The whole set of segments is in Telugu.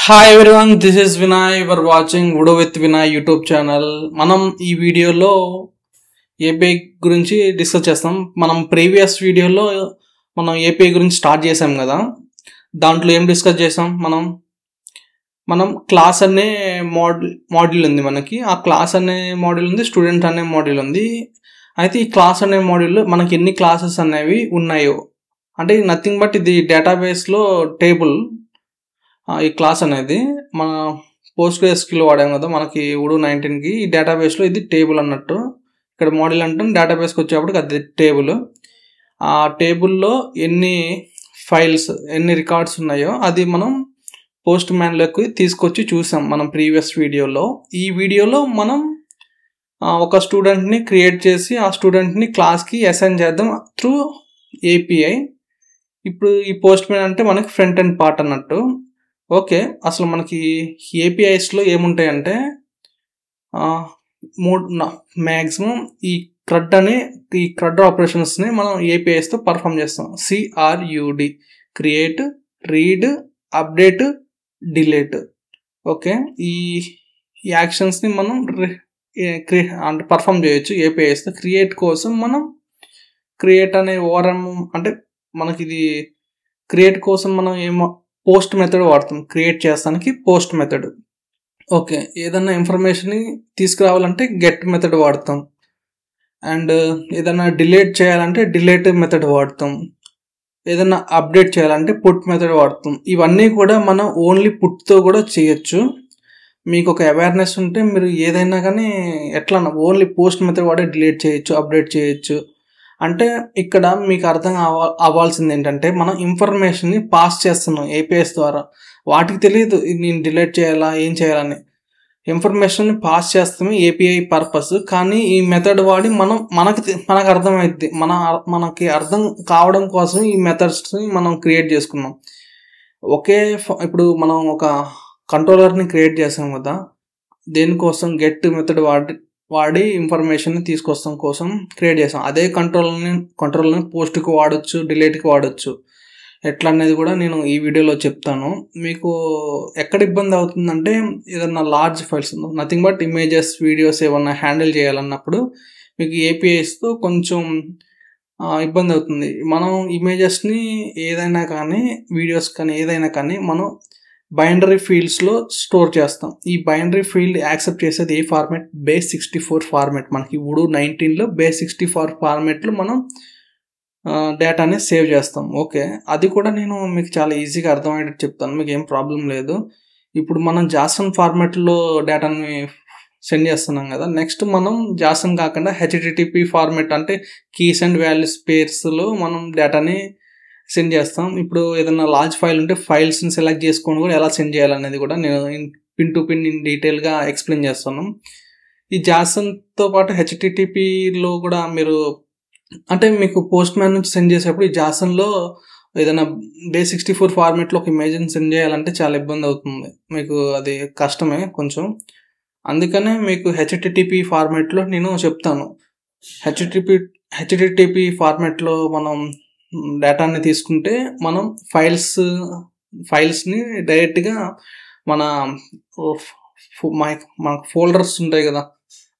Hi everyone, this is Vinay. Your watching video with Vinay YouTube channel. మనం ఈ వీడియోలో ఏపీఐ గురించి డిస్కస్ చేస్తాం. మనం ప్రీవియస్ వీడియోలో మనం ఏపీఐ గురించి స్టార్ట్ చేసాం కదా. దాంట్లో ఏం డిస్కస్ చేసాం? మనం క్లాస్ అనే మాడ్యూల్ ఉంది మనకి. ఆ క్లాస్ అనే మాడ్యూల్ ఉంది, స్టూడెంట్ అనే మాడ్యూల్ ఉంది. అయితే ఈ క్లాస్ అనే మాడ్యూల్లో మనకి ఎన్ని క్లాసెస్ అనేవి ఉన్నాయో, అంటే నథింగ్ బట్ ఇది డేటాబేస్లో టేబుల్. ఈ క్లాస్ అనేది మన PostgreSQL వాడాం కదా మనకి ఉడు 19కి. ఈ డేటాబేస్లో ఇది టేబుల్ అన్నట్టు. ఇక్కడ మోడల్ అంటాం, డేటాబేస్కి వచ్చేప్పటికి అది టేబుల్. ఆ టేబుల్లో ఎన్ని ఫైల్స్, ఎన్ని రికార్డ్స్ ఉన్నాయో అది మనం పోస్ట్ మ్యాన్లోకి తీసుకొచ్చి చూసాం మనం ప్రీవియస్ వీడియోలో. ఈ వీడియోలో మనం ఒక స్టూడెంట్ని క్రియేట్ చేసి ఆ స్టూడెంట్ని క్లాస్కి అసైన్ చేద్దాం త్రూ ఏపీఐ. ఇప్పుడు ఈ పోస్ట్ మ్యాన్ అంటే మనకి ఫ్రంట్ ఎండ్ పార్ట్ అన్నట్టు. ఓకే, అసలు మనకి ఏపీఐస్లో ఏముంటాయంటే మ్యాక్సిమం ఈ క్రడ్ ఆపరేషన్స్ని మనం ఏపీఐస్తో పర్ఫామ్ చేస్తాం. CRUD, create, read, update, delete. Okay, ఈ యాక్షన్స్ని మనం అంటే పర్ఫామ్ చేయొచ్చు ఏపీఐస్తో. క్రియేట్ కోసం మనం క్రియేట్ అనే ఓఆర్ఎం, అంటే మనకి ఇది క్రియేట్ కోసం మనం ఏమో పోస్ట్ మెథడ్ వాడతాం. క్రియేట్ చేస్తానికి పోస్ట్ మెథడ్. ఓకే, ఏదన్నా ఇన్ఫర్మేషన్ని తీసుకురావాలంటే గెట్ మెథడ్ వాడతాం. అండ్ ఏదన్నా డిలీట్ చేయాలంటే డిలీట్ మెథడ్ వాడతాం. ఏదన్నా అప్డేట్ చేయాలంటే పుట్ మెథడ్ వాడతాం. ఇవన్నీ కూడా మనం ఓన్లీ పుట్తో కూడా చేయొచ్చు. మీకు ఒక అవేర్నెస్ ఉంటే మీరు ఏదైనా కానీ ఎట్లా ఓన్లీ పోస్ట్ మెథడ్ వాడే డిలీట్ చేయొచ్చు, అప్డేట్ చేయొచ్చు. అంటే ఇక్కడ మీకు అర్థం అవ్వాల్సింది ఏంటంటే మనం ఇన్ఫర్మేషన్ని పాస్ చేస్తున్నాం ఏపీఎస్ ద్వారా. వాటికి తెలియదు నేను డిలీట్ చేయాలా, ఏం చేయాలని. ఇన్ఫర్మేషన్ని పాస్ చేస్తామే ఏపీఐ పర్పస్. కానీ ఈ మెథడ్ వాడి మనకు అర్థమైద్ది. మనకి అర్థం కావడం కోసం ఈ మెథడ్స్ని మనం క్రియేట్ చేసుకున్నాం. ఇప్పుడు మనం ఒక కంట్రోలర్ని క్రియేట్ చేసాం కదా, దేనికోసం? గెట్ మెథడ్ వాడి ఇన్ఫర్మేషన్ని తీసుకొస్తాం కోసం క్రియేట్ చేసాం. అదే కంట్రోల్ని పోస్ట్కి వాడచ్చు, డిలీట్కి వాడచ్చు. ఎట్లా అనేది కూడా నేను ఈ వీడియోలో చెప్తాను. మీకు ఎక్కడ ఇబ్బంది అవుతుందంటే ఏదన్నా large files, nothing but images, videos ఏమన్నా హ్యాండిల్ చేయాలన్నప్పుడు మీకు ఏపీఐస్తో కొంచెం ఇబ్బంది అవుతుంది. మనం ఇమేజెస్ని ఏదైనా కానీ, వీడియోస్ కానీ ఏదైనా కానీ మనం బైనరీ ఫీల్డ్స్లో స్టోర్ చేస్తాం. ఈ బైనరీ ఫీల్డ్ యాక్సెప్ట్ చేసేది ఏ ఫార్మాట్? base64 format. మనకి ఉడు 19లో base64 ఫార్మాట్లో మనం డేటాని సేవ్ చేస్తాం. ఓకే, అది కూడా నేను మీకు చాలా ఈజీగా అర్థమయ్యేటట్టు చెప్తాను, మీకు ఏం ప్రాబ్లం లేదు. ఇప్పుడు మనం జాసన్ ఫార్మాట్లో డేటాని సెండ్ చేస్తున్నాం కదా. నెక్స్ట్ మనం జాసన్ కాకుండా HTTP ఫార్మాట్, అంటే కీస్ అండ్ వాల్యూస్ పేర్స్లో మనం డేటాని సెండ్ చేస్తాం. ఇప్పుడు ఏదైనా లార్జ్ ఫైల్ ఉంటే ఫైల్స్ని సెలెక్ట్ చేసుకొని కూడా ఎలా సెండ్ చేయాలనేది కూడా నేను పిన్ టు పిన్ డీటెయిల్గా ఎక్స్ప్లెయిన్ చేస్తాను. ఈ జాసన్తో పాటు HTTPలో కూడా మీరు, అంటే మీకు పోస్ట్ మ్యాన్ నుంచి సెండ్ చేసేప్పుడు ఈ జాసన్లో ఏదైనా base64 ఫార్మాట్లో ఒక ఇమేజ్ని సెండ్ చేయాలంటే చాలా ఇబ్బంది అవుతుంది. మీకు అది కష్టమే కొంచెం. అందుకనే మీకు HTTP ఫార్మాట్లో నేను చెప్తాను. HTTP ఫార్మాట్లో మనం డేటాని తీసుకుంటే మనం ఫైల్స్ని డైరెక్ట్గా మన ఫోల్డర్స్ ఉంటాయి కదా,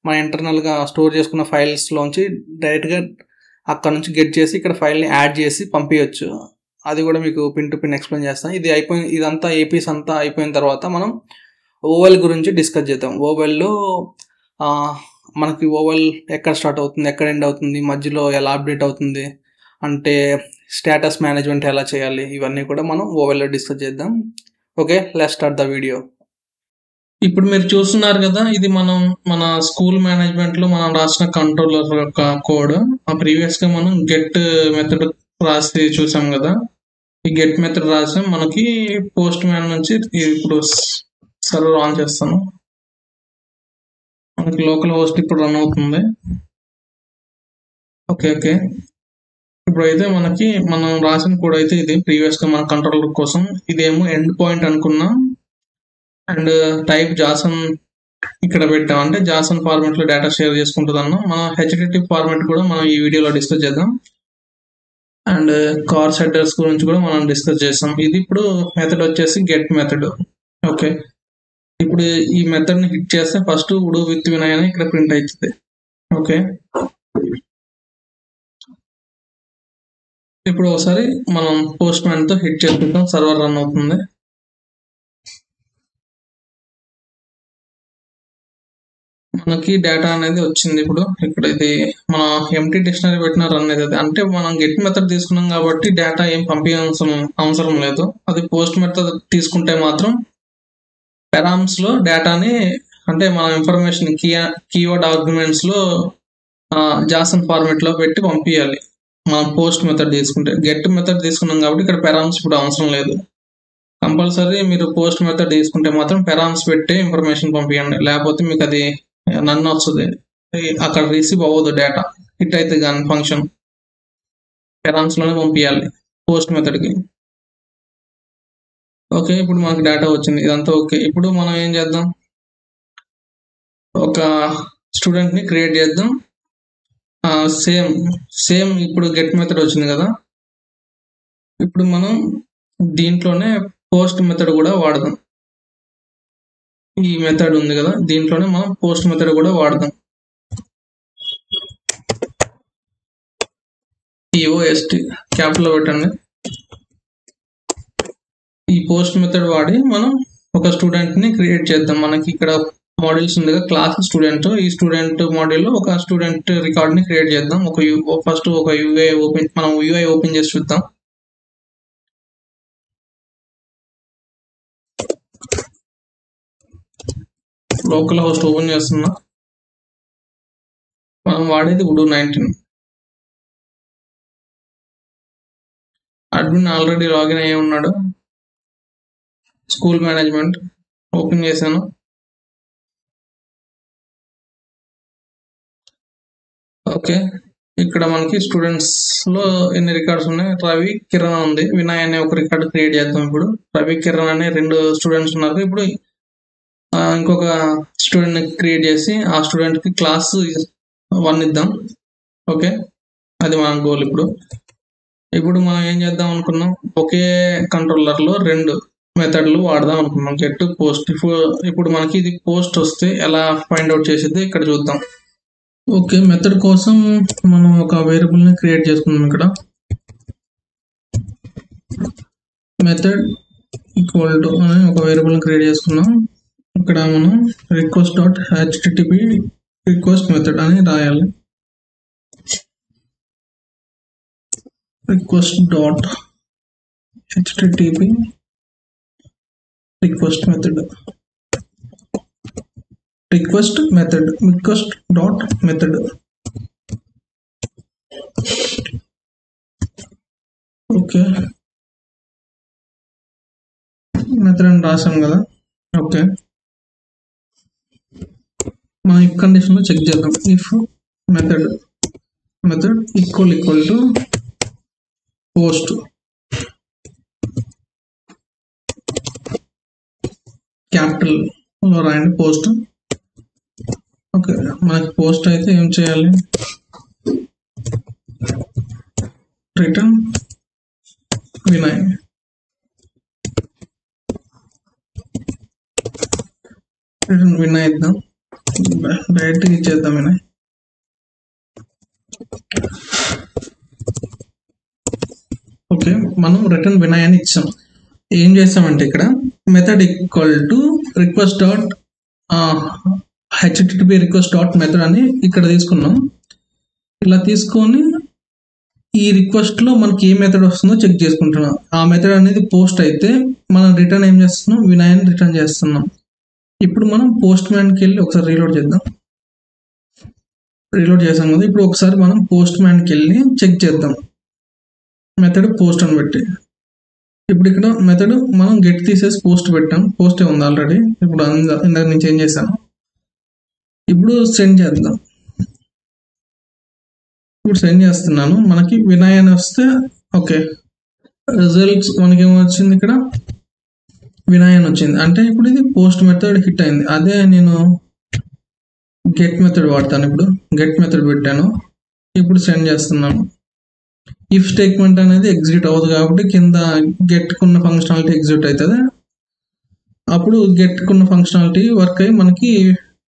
మన ఇంటర్నల్గా స్టోర్ చేసుకున్న ఫైల్స్లోంచి డైరెక్ట్గా అక్కడ నుంచి గెట్ చేసి ఇక్కడ ఫైల్ని యాడ్ చేసి పంపించవచ్చు. అది కూడా మీకు పిన్ టు పిన్ ఎక్స్ప్లెయిన్ చేస్తాను. ఇదంతా ఏపీస్ అంతా అయిపోయిన తర్వాత మనం ఓవెల్ గురించి డిస్కస్ చేద్దాం. ఓవెల్లో మనకి ఓవెల్ ఎక్కడ స్టార్ట్ అవుతుంది, ఎక్కడ ఎండ్ అవుతుంది, మధ్యలో ఎలా అప్డేట్ అవుతుంది, అంటే స్టేటస్ మేనేజ్మెంట్ ఎలా చేయాలి, ఇవన్నీ కూడా మనం ఓవెల్లో డిస్కస్ చేద్దాం. Okay, let's start the video. ఇప్పుడు మీరు చూస్తున్నారు కదా, ఇది మన స్కూల్ మేనేజ్మెంట్లో మనం రాసిన కంట్రోలర్ యొక్క కోడ్. ప్రీవియస్గా మనం గెట్ మెథడ్ రాసి చూసాం కదా. ఈ గెట్ మెథడ్ రాసాం. మనకి పోస్ట్ మ్యాన్ నుంచి ఇప్పుడు సర్వర్ ఆన్ చేస్తాను. మనకి లోకల్ హోస్ట్ ఇప్పుడు రన్ అవుతుంది. ఓకే, ఇప్పుడైతే మనం రాసిన కోడ్ అయితే ఇది ప్రీవియస్గా మన కంట్రోలర్ కోసం. ఇదేమో ఎండ్ పాయింట్ అనుకున్నాం. అండ్ టైప్ జాసన్ ఇక్కడ పెట్టాం, అంటే జాసన్ ఫార్మాట్లో డేటా షేర్ చేసుకుంటుంది అన్నాం. మన HTTP ఫార్మాట్ కూడా మనం ఈ వీడియోలో డిస్కస్ చేద్దాం. అండ్ కార్స్ హెడర్స్ గురించి కూడా మనం డిస్కస్ చేస్తాం. ఇది ఇప్పుడు మెథడ్ వచ్చేసి గెట్ మెథడ్. ఓకే, ఇప్పుడు ఈ మెథడ్ ని హిట్ చేస్తే ఫస్ట్ ఉడు విత్ వినయ్ అని ఇక్కడ ప్రింట్ అవుతుంది. ఓకే, ఇప్పుడు ఒకసారి మనం పోస్ట్ మ్యాన్ తో హిట్ చేసుకుంటాం, సర్వర్ రన్ అవుతుంది. మనకి డేటా అనేది వచ్చింది. ఇప్పుడు ఇక్కడ ఇది మన ఎంటీ డిక్షనరీ పెట్టిన రన్ అవుతుంది. అంటే మనం గెట్ మెథడ్ తీసుకున్నాం కాబట్టి డేటా ఏం అవసరం లేదు. అది పోస్ట్ మెథడ్ తీసుకుంటే మాత్రం పెరామ్స్ లో డేటాని, అంటే మన ఇన్ఫర్మేషన్ కీవర్డ్ ఆర్గ్యుమెంట్స్ లో జాసన్ ఫార్మెట్ లో పెట్టి పంపించాలి. మనం పోస్ట్ మెథడ్ తీసుకుంటే, గెట్ మెథడ్ తీసుకున్నాం కాబట్టి ఇక్కడ పెరామ్స్ ఇప్పుడు అవసరం లేదు. కంపల్సరీ మీరు పోస్ట్ మెథడ్ తీసుకుంటే మాత్రం పెరామ్స్ పెట్టి ఇన్ఫర్మేషన్ పంపించండి, లేకపోతే మీకు అది నన్ను వస్తుంది, అక్కడ రిసీవ్ అవ్వదు డేటా, హిట్ అయితే కానీ ఫంక్షన్ పెరామ్స్ లోనే పంపించాలి పోస్ట్ మెథడ్ కి. ఓకే, ఇప్పుడు మనకు డేటా వచ్చింది, ఇదంతా ఓకే. ఇప్పుడు మనం ఏం చేద్దాం, ఒక స్టూడెంట్ ని క్రియేట్ చేద్దాం. సేమ్ ఇప్పుడు గెట్ మెథడ్ వచ్చింది కదా, ఇప్పుడు మనం దీంట్లోనే పోస్ట్ మెథడ్ కూడా వాడదాం. ఈ మెథడ్ ఉంది కదా, దీంట్లోనే మనం పోస్ట్ మెథడ్ కూడా వాడదాం. POST క్యాపిటల్ పెట్టండి. ఈ పోస్ట్ మెథడ్ వాడి మనం ఒక స్టూడెంట్ ని క్రియేట్ చేద్దాం. మనకి ఇక్కడ మోడల్స్ ఉంది కదా, క్లాస్ స్టూడెంట్, ఈ స్టూడెంట్ మోడల్ లో ఒక స్టూడెంట్ రికార్డ్ ని క్రియేట్ చేద్దాం. ఫస్ట్ ఒక మనం UI ఓపెన్ చేసి చూద్దాం. లోకల్ హోస్ట్ ఓపెన్ చేస్తున్నా. మనం వాడేది ఉడు 19. అడ్మిన్ ఆల్రెడీ లాగిన్ అయ్యి ఉన్నాడు. స్కూల్ మేనేజ్మెంట్ ఓపెన్ చేశాను. ఓకే, ఇక్కడ మనకి స్టూడెంట్స్ లో ఎన్ని రికార్డ్స్ ఉన్నాయి, రవి కిరణ్ ఉంది. వినయ్ అనే ఒక రికార్డ్ క్రియేట్ చేద్దాం. ఇప్పుడు రవి కిరణ్ అనే 2 స్టూడెంట్స్ ఉన్నారు. ఇప్పుడు ఇంకొక స్టూడెంట్ ని క్రియేట్ చేసి ఆ స్టూడెంట్ కి క్లాస్ 1 ఇద్దాం. ఓకే, అది మన గోల్. ఇప్పుడు మనం ఏం చేద్దాం అనుకున్నాం, ఒకే కంట్రోలర్ లో 2 మెథడ్లు వాడదాం అనుకున్నాం, గెట్ పోస్ట్. ఇప్పుడు మనకి ఇది పోస్ట్ వస్తే ఎలా ఫైండ్ అవుట్ చేసేది ఇక్కడ చూద్దాం. ఓకే, మెథడ్ కోసం మనం ఒక వేరియబుల్ ని క్రియేట్ చేసుకున్నాం. ఇక్కడ మెథడ్ ఈక్వల్ టు అని ఒక వేరియబుల్ ని క్రియేట్ చేసుకున్నాం. ఇక్కడ మనం request.http రిక్వెస్ట్ మెథడ్ అని రాయాలి. request.http request method request.method. Okay, method అని రాసాం కదా. ఓకే, మనం ఈ కండిషన్ లో చెక్ చేద్దాం. If method equal to post, capital లో రాయండి పోస్ట్. ఓకే, మనకి పోస్ట్ అయితే ఏం చేయాలి, రిటర్న్ వినయ్. ఇద్దాం, డైరెక్ట్ ఇచ్చేద్దాం వినయ్. ఓకే, మనం రిటర్న్ వినయ్ అని ఇచ్చాం. ఏం చేస్తామంటే ఇక్కడ method equal to request.http request.method అని ఇక్కడ తీసుకున్నాం. ఇలా తీసుకొని ఈ రిక్వెస్ట్ లో మనకి ఏ మెథడ్ వస్తుందో చెక్ చేసుకుంటున్నాం. ఆ మెథడ్ అనేది పోస్ట్ అయితే మనం రిటర్న్ ఏం చేస్తున్నాం, వినయ్ అని రిటర్న్ చేస్తున్నాం. ఇప్పుడు మనం పోస్ట్ మ్యాన్కి వెళ్ళి ఒకసారి రీలోడ్ చేద్దాం. రీలోడ్ చేసాం కదా. ఇప్పుడు ఒకసారి మనం పోస్ట్ మ్యాన్కి వెళ్ళి చెక్ చేద్దాం, మెథడ్ పోస్ట్ అని పెట్టి. ఇప్పుడు ఇక్కడ మెథడ్ మనం గెట్ తీసేసి పోస్ట్ పెట్టాం, పోస్టే ఉంది ఆల్రెడీ. ఇప్పుడు ఇందాక నేను చేంజ్ చేశాను. ఇప్పుడు సెండ్ చేద్దాం. ఇప్పుడు సెండ్ చేస్తున్నాను, మనకి వినయ్ అని వస్తే ఓకే, రిజల్ట్స్ మనకి ఏమొచ్చింది, ఇక్కడ వినయ్ అని వచ్చింది. అంటే ఇప్పుడు ఇది పోస్ట్ మెథడ్ హిట్ అయింది. అదే నేను గెట్ మెథడ్ వాడతాను. ఇప్పుడు గెట్ మెథడ్ పెట్టాను, ఇప్పుడు సెండ్ చేస్తున్నాను. ఇఫ్ స్టేట్మెంట్ అనేది ఎగ్జిక్యూట్ అవుతుంది కాబట్టి కింద గెట్కున్న ఫంక్షనాలిటీ ఎగ్జిక్యూట్ అవుతుంది. అప్పుడు గెట్కున్న ఫంక్షనాలిటీ వర్క్ అయ్యి మనకి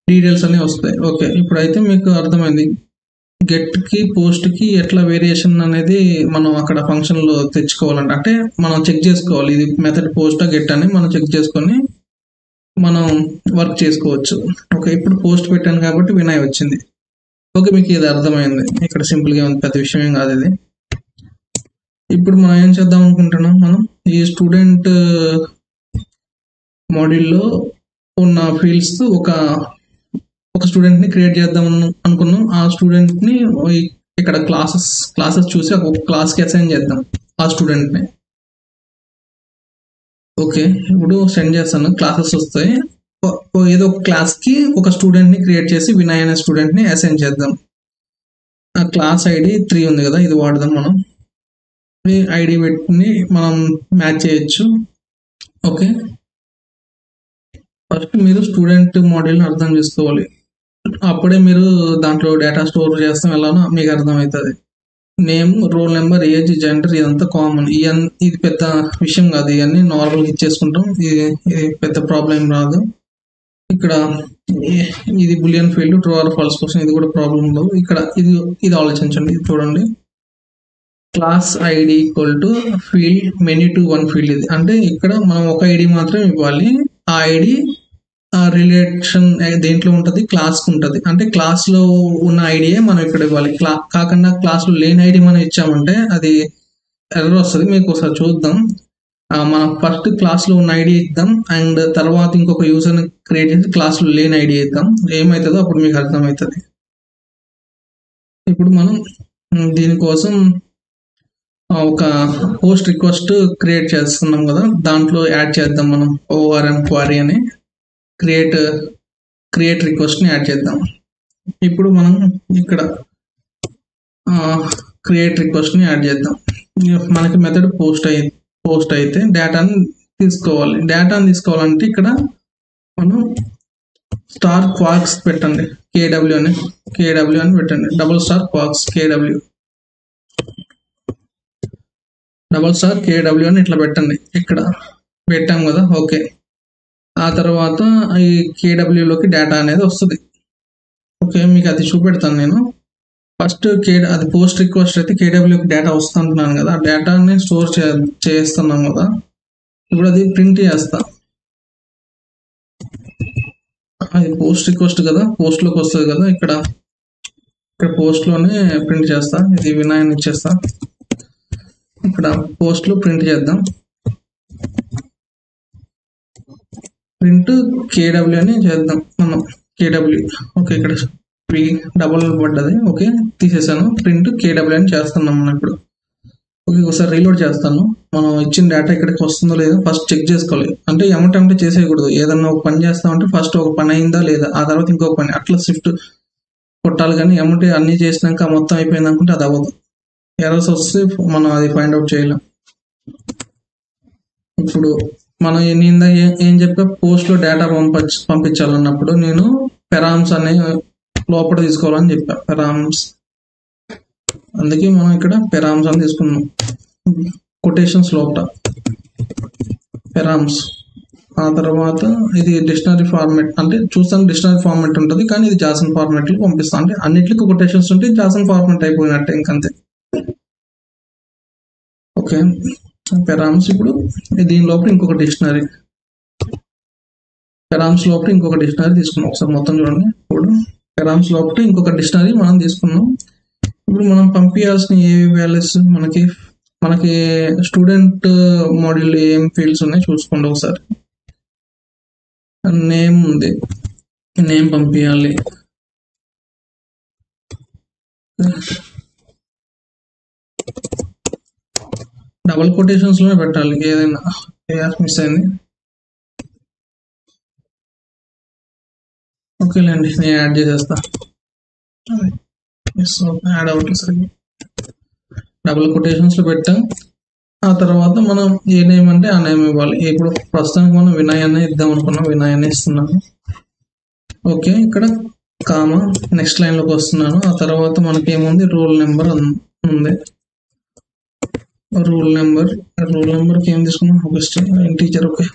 డీటెయిల్స్ అనేవి వస్తాయి. ఓకే, ఇప్పుడైతే మీకు అర్థమైంది గెట్కి పోస్ట్కి ఎట్లా వేరియేషన్ అనేది మనం అక్కడ ఫంక్షన్లో తెచ్చుకోవాలంటే, అంటే మనం చెక్ చేసుకోవాలి ఇది మెథడ్ పోస్ట్ గెట్ అని మనం చెక్ చేసుకొని మనం వర్క్ చేసుకోవచ్చు. ఓకే, ఇప్పుడు పోస్ట్ పెట్టాను కాబట్టి వినయ్ వచ్చింది. ఓకే, మీకు ఇది అర్థమైంది. ఇక్కడ సింపుల్గా ఉంది, పెద్ద విషయం ఏం కాదు ఇది. ఇప్పుడు మనం ఏం చేద్దాం అనుకుంటున్నాం, మనం ఈ స్టూడెంట్ మాడ్యూల్లో ఉన్న ఫీల్డ్స్ ఒక స్టూడెంట్ని క్రియేట్ చేద్దాం అనుకున్నాం. ఆ స్టూడెంట్ని ఇక్కడ క్లాసెస్ చూసి ఒక క్లాస్కి అసైన్ చేద్దాం ఆ స్టూడెంట్ని. ఓకే, ఇప్పుడు సెండ్ చేస్తాను, క్లాసెస్ వస్తాయి. ఏదో ఒక క్లాస్కి ఒక స్టూడెంట్ని క్రియేట్ చేసి వినయ్ అనే స్టూడెంట్ని అసైన్ చేద్దాం. ఆ క్లాస్ ఐడి 3 ఉంది కదా, ఇది వాడదాం. మనం ఈ ఐడి పెట్టి మనం మ్యాచ్ చేయొచ్చు. ఓకే, ఫస్ట్ మీరు స్టూడెంట్ మాడ్యూల్ని అర్థం చేసుకోవాలి. అప్పుడే మీరు దాంట్లో డేటా స్టోర్ చేస్తాం ఎలానో మీకు అర్థమవుతుంది. Name, roll number, age, gender ఇదంతా కామన్. ఇది పెద్ద విషయం కాదు, ఇవన్నీ నార్మల్గా ఇచ్చేసుకుంటాం. ఇది పెద్ద ప్రాబ్లం రాదు. ఇక్కడ ఇది boolean field, true or false కోసం ఇది కూడా ప్రాబ్లం ఉండదు. ఇక్కడ ఇది ఆలోచించండి, ఇది చూడండి. Class ID equal to field many to 1 field. ఇది అంటే ఇక్కడ మనం ఒక ఐడి మాత్రం ఇవ్వాలి. ఆ ఐడి రిలేషన్ దేంట్లో ఉంటుంది, క్లాస్కి ఉంటుంది. అంటే క్లాస్లో ఉన్న ఐడియే మనం ఇక్కడ ఇవ్వాలి. కాకుండా క్లాస్లో లేని ఐడి మనం ఇచ్చామంటే అది ఎర్రర్ వస్తుంది. మీకు ఒకసారి చూద్దాం. మనం ఫస్ట్ క్లాస్లో ఉన్న ఐడి ఇద్దాం, అండ్ తర్వాత ఇంకొక యూజర్ని క్రియేట్ చేసి క్లాస్లో లేని ఐడి ఇద్దాం. ఏమవుతుందో అప్పుడు మీకు అర్థమవుతుంది. ఇప్పుడు మనం దీనికోసం ఒక పోస్ట్ రిక్వెస్ట్ క్రియేట్ చేస్తున్నాం కదా, దాంట్లో యాడ్ చేద్దాం మనం ORM క్వారీ అని క్రియేట్ రిక్వెస్ట్ని యాడ్ చేద్దాం. ఇప్పుడు మనం ఇక్కడ క్రియేట్ రిక్వెస్ట్ని యాడ్ చేద్దాం. మనకి మెథడ్ పోస్ట్ అయితే డేటాని తీసుకోవాలంటే ఇక్కడ మనం స్టార్ క్వాక్స్ పెట్టండి, KW అని పెట్టండి. $quarks KW $KW అని ఇట్లా పెట్టండి. ఇక్కడ పెట్టాం కదా. ఓకే, ఆ తర్వాత ఈ KWలోకి డేటా అనేది వస్తుంది. ఓకే, మీకు అది చూపెడతాను నేను. ఫస్ట్ అది పోస్ట్ రిక్వెస్ట్ అయితే KWకి డేటా వస్తుంటున్నాను కదా, ఆ డేటాని స్టోర్ చేస్తున్నాం కదా. ఇప్పుడు అది ప్రింట్ చేస్తా. అది పోస్ట్ రిక్వెస్ట్ కదా, పోస్ట్లోకి వస్తుంది కదా. ఇక్కడ పోస్ట్లోనే ప్రింట్ చేస్తా. ఇది వినయ్ ఇచ్చేస్తా. ఇక్కడ పోస్ట్లో ప్రింట్ చేద్దాం. ప్రింట్ KW అని చేద్దాం మనం. KW. ఓకే, ఇక్కడ డబల్ పడ్డది. ఓకే, తీసేసాను. ప్రింట్ KW అని చేస్తున్నాం మనం ఇప్పుడు. ఓకే, ఒకసారి రీలోడ్ చేస్తాను. మనం ఇచ్చిన డేటా ఇక్కడికి వస్తుందో లేదో ఫస్ట్ చెక్ చేసుకోవాలి. అంటే ఎమటంటే చేసేయకూడదు. ఏదన్నా ఒక పని చేస్తామంటే ఫస్ట్ ఒక పని అయిందా లేదా, ఆ తర్వాత ఇంకొక పని, అట్లా షిఫ్ట్ కొట్టాలి. కానీ ఎమటే అన్నీ చేసినాక మొత్తం అయిపోయింది అనుకుంటే అది అవ్వదు. ఎర్రర్స్ వస్తే మనం అది ఫైండ్ అవుట్ చేయలేం. ఇప్పుడు మనం ఏం చెప్పా, పోస్ట్లో డేటా పంపించాలన్నప్పుడు నేను పెరామ్స్ అనే లోపల తీసుకోవాలని చెప్పా. పెరామ్స్, అందుకే మనం ఇక్కడ పెరామ్స్ అని తీసుకున్నాం. కొటేషన్స్ లోపల పెరామ్స్. ఆ తర్వాత ఇది డిక్షనరీ ఫార్మాట్, అంటే చూస్తాను డిక్షనరీ ఫార్మాట్ ఉంటుంది, కానీ ఇది జాసన్ ఫార్మాట్లో పంపిస్తాం. అంటే అన్నిటికీ కొటేషన్స్ ఉంటే జాసన్ ఫార్మాట్ అయిపోయినట్టే, ఇంకంతే. Okay, params. ఇప్పుడు దీని లోపల ఇంకొక డిక్షనరీ, పెరామ్స్ లోపల ఇంకొక డిక్షనరీ తీసుకున్నాం. ఒకసారి మొత్తం చూడండి. ఇప్పుడు పెరామ్స్ లోపల ఇంకొక డిక్షనరీ మనం తీసుకున్నాం. ఇప్పుడు మనం పంపించాల్సిన ఏ వాల్యూస్ మనకి స్టూడెంట్ మాడ్యూల్ ఏం ఫీల్డ్స్ ఉన్నాయి చూసుకోండి ఒకసారి. నేమ్ ఉంది, నేమ్ పంపించాలి. డబుల్ కొటేషన్స్ లోనే పెట్టాలి, ఏదైనా మిస్ అయింది. ఓకేలేండి, నేను యాడ్ చేసేస్తా. యాడ్ అవ్వట్లేదు సరిగ్గా. డబుల్ కొటేషన్స్ లో పెట్టాం. ఆ తర్వాత మనం ఏ నేమ్ అంటే ఆ నేమ్ ఇవ్వాలి. ఇప్పుడు ప్రస్తుతానికి మనం వినయ్ అనే ఇద్దాం అనుకున్నాం, వినయ్ అనే ఇస్తున్నాను. ఓకే, ఇక్కడ కామా, నెక్స్ట్ లైన్లోకి వస్తున్నాను. ఆ తర్వాత మనకి ఏముంది, రోల్ నెంబర్ ఉంది. రూల్ నెంబర్కి ఏం తీసుకున్నాం, ఒక ఇంటీజర్. ఓకే,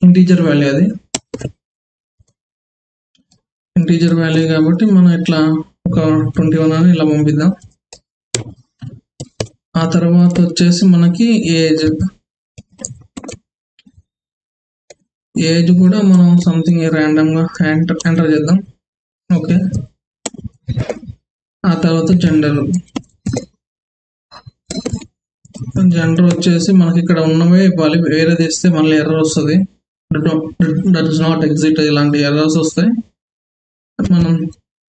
ఇంటీజర్ వాల్యూ, అది ఇంటీజర్ వాల్యూ కాబట్టి మనం ఇట్లా ఒక 21 అని ఇలా పంపిద్దాం. ఆ తర్వాత వచ్చేసి మనకి ఏజ్ కూడా మనం సంథింగ్ ర్యాండమ్గా ఎంటర్ చేద్దాం. ఓకే, ఆ తర్వాత జెండర్ వచ్చేసి మనకి ఇక్కడ ఉన్నవే ఇవ్వాలి, వేరేది ఇస్తే మళ్ళీ ఎర్రర్ వస్తుంది, దట్ ఇస్ నాట్ ఎగ్జిట్, ఇలాంటి ఎర్రర్స్ వస్తాయి. మనం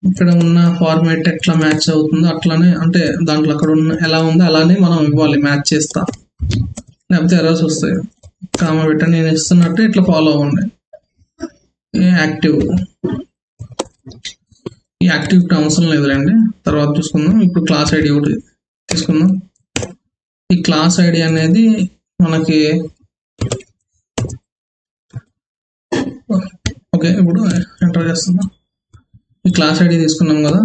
ఇక్కడ ఉన్న ఫార్మాట్ ఎట్లా మ్యాచ్ అవుతుందో అట్లానే, అంటే దాంట్లో అక్కడ ఉన్న ఎలా ఉందో అలానే మనం ఇవ్వాలి, మ్యాచ్ చేస్తా, లేకపోతే ఎర్రర్స్ వస్తాయి. కామ పెట్టండి, నేను ఇస్తున్నట్టు ఇట్లా ఫాలో అవ్వండి. ఈ యాక్టివిటీ అవసరం లేదులేండి, తర్వాత చూసుకుందాం. ఇప్పుడు క్లాస్ ఐడి ఒకటి తీసుకుందాం. ఈ క్లాస్ ఐడి అనేది మనకి ఓకే, ఇప్పుడు ఎంటర్ చేస్తున్నాం. ఈ క్లాస్ ఐడి తీసుకున్నాం కదా,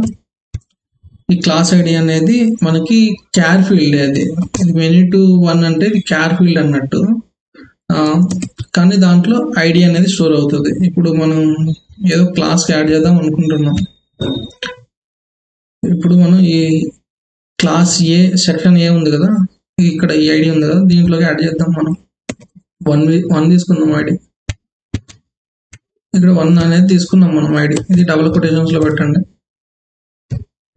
ఈ క్లాస్ ఐడి అనేది మనకి క్యార్ ఫీల్డ్, అది ఇది మెనీ టు 1 అంటే ఇది క్యార్ ఫీల్డ్ అన్నట్టు, కానీ దాంట్లో ఐడి అనేది స్టోర్ అవుతుంది. ఇప్పుడు మనం ఏదో క్లాస్కి యాడ్ చేద్దాం అనుకుంటున్నాం. ఇప్పుడు మనం ఈ క్లాస్ సెక్షన్ ఏ ఉంది కదా, ఇక్కడ ఈ ఐడి ఉంది కదా, దీంట్లోకి యాడ్ చేద్దాం. మనం 1 తీసుకుందాం ఐడి. ఇక్కడ 1 అనేది తీసుకున్నాం మనం ఐడి, ఇది డబుల్ కొటేషన్స్ లో పెట్టండి.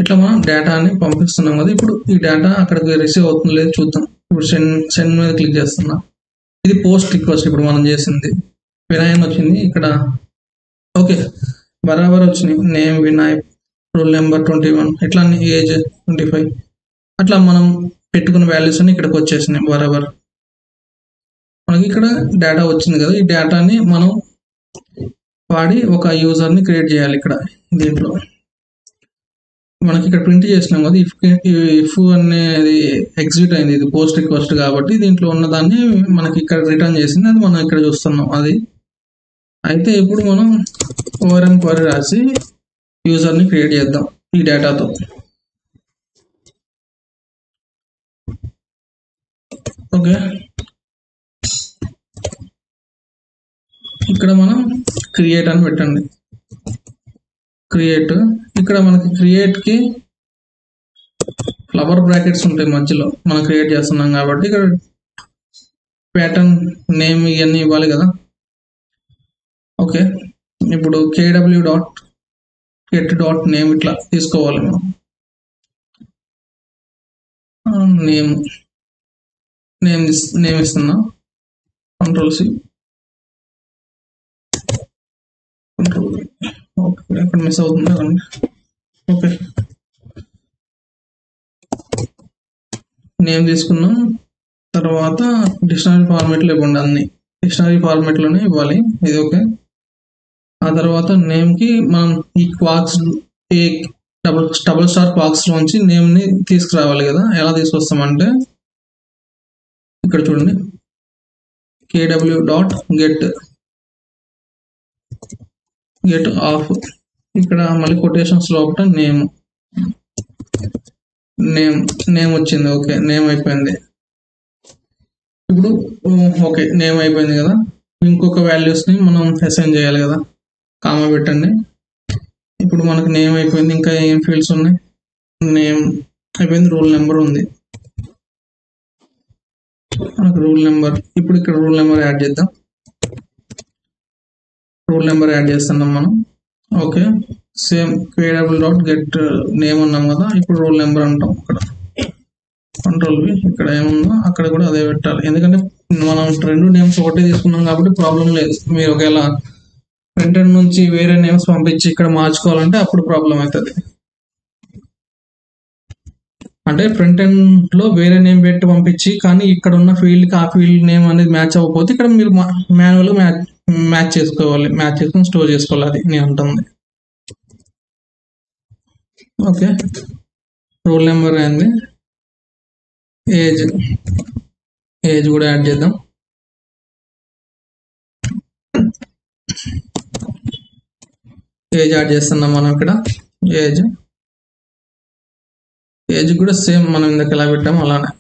ఇట్లా మనం డేటాని పంపిస్తున్నాం కదా, ఇప్పుడు ఈ డేటా అక్కడికి రిసీవ్ అవుతుంది లేదు చూద్దాం. ఇప్పుడు సెండ్ మీద క్లిక్ చేస్తున్నా, ఇది పోస్ట్ రిక్వెస్ట్. ఇప్పుడు మనం చేసింది వినాయన్ వచ్చింది ఇక్కడ. ఓకే, బరాబర్ వచ్చినాయి. నేమ్ వినాయక్, రోల్ నెంబర్ 21, ఇట్లా ఏజ్ 25, అట్లా మనం పెట్టుకున్న వాల్యూస్ అన్ని ఇక్కడికి వచ్చేసినాయి బరాబర్. మనకి ఇక్కడ డేటా వచ్చింది కదా, ఈ డేటాని మనం వాడి ఒక యూజర్ని క్రియేట్ చేయాలి. ఇక్కడ దీంట్లో మనకి ఇక్కడ ప్రింట్ చేసినాం కదా, ఇఫ్ అనేది ఎగ్జిట్ అయింది, ఇది పోస్ట్ రిక్వెస్ట్ కాబట్టి దీంట్లో ఉన్నదాన్ని మనకి ఇక్కడ రిటర్న్ చేసింది, అది మనం ఇక్కడ చూస్తున్నాం. అది అయితే ఇప్పుడు మనం ఓఆర్ఎం క్వరీ రాసి యూజర్ని క్రియేట్ చేద్దాం ఈ డేటాతో. ఓకే, ఇక్కడ మనం క్రియేట్ అని పెట్టండి. క్రియేట్, ఇక్కడ మనకి క్రియేట్కి ఫ్లవర్ బ్రాకెట్స్ ఉంటాయి మధ్యలో, మనం క్రియేట్ చేస్తున్నాం కాబట్టి ఇక్కడ ప్యాటర్న్ నేమ్ ఇవన్నీ ఇవ్వాలి కదా. ఓకే, ఇప్పుడు kw.get.name ఇట్లా తీసుకోవాలి మనం. నేమ్ ఇస్తున్నా, కంట్రోల్-C, ఓకే, ఇక్కడ మిస్ అవుతుంది కదండి. ఓకే, నేమ్ తీసుకున్నాం. తర్వాత డిక్షనరీ ఫార్మేట్లో ఇవ్వండి, అన్ని డిక్షనరీ ఫార్మేట్లోనే ఇవ్వాలి, ఇది ఓకే. ఆ తర్వాత నేమ్కి మనం ఈ క్వాక్స్, ఈ డబుల్ స్టార్ క్వాక్స్ లోంచి నేమ్ని తీసుకురావాలి కదా. ఎలా తీసుకొస్తామంటే ఇక్కడ చూడండి, kw.get ఆఫ్, ఇక్కడ మళ్ళీ కొటేషన్స్ లోపల నేమ్ వచ్చింది. ఓకే, నేమ్ అయిపోయింది. ఇప్పుడు ఓకే, నేమ్ అయిపోయింది కదా, ఇంకొక వాల్యూస్ని మనం అసైన్ చేయాలి కదా, కామా పెట్టండి. ఇప్పుడు మనకు నేమ్ అయిపోయింది, ఇంకా ఏం ఫీల్డ్స్ ఉన్నాయి, నేమ్ అయిపోయింది, రోల్ నెంబర్ ఉంది మనకు, రోల్ నెంబర్. ఇప్పుడు ఇక్కడ రోల్ నెంబర్ యాడ్ చేద్దాం, రోల్ నెంబర్ యాడ్ చేస్తున్నాం మనం. ఓకే, సేమ్ kw.get నేమ్ ఉన్నాం కదా, ఇప్పుడు రోల్ నెంబర్ అంటాం. ఇక్కడ కంట్రోల్-V, ఇక్కడ ఏముందో అక్కడ కూడా అదే పెట్టాలి, ఎందుకంటే మనం 2 నేమ్స్ ఒకటే తీసుకున్నాం కాబట్టి ప్రాబ్లం లేదు. మీరు ఒకవేళ ఫ్రంట్ ఎండ్ నుంచి వేరే నేమ్స్ పంపించి ఇక్కడ మార్చుకోవాలంటే అప్పుడు ప్రాబ్లం అవుతుంది. అంటే ఫ్రంట్ ఎండ్ లో వేరే నేమ్ పెట్టి పంపించి, కానీ ఇక్కడ ఉన్న ఫీల్డ్కి ఆ ఫీల్డ్ నేమ్ అనేది మ్యాచ్ అవ్వకపోతే ఇక్కడ మీరు మాన్యువల్గా మ్యాచ్ చేసుకొని స్టోర్ చేసుకోవాలి, అది నేను అంటుంది. ఓకే, రోల్ నెంబర్ అయింది. ఏజ్ కూడా యాడ్ చేద్దాం. ఏజ్ యాడ్ చేస్తున్నాం మనం ఇక్కడ. ఏజ్ కూడా సేమ్ మనం ఇందాక ఎలా పెట్టాము అలానే,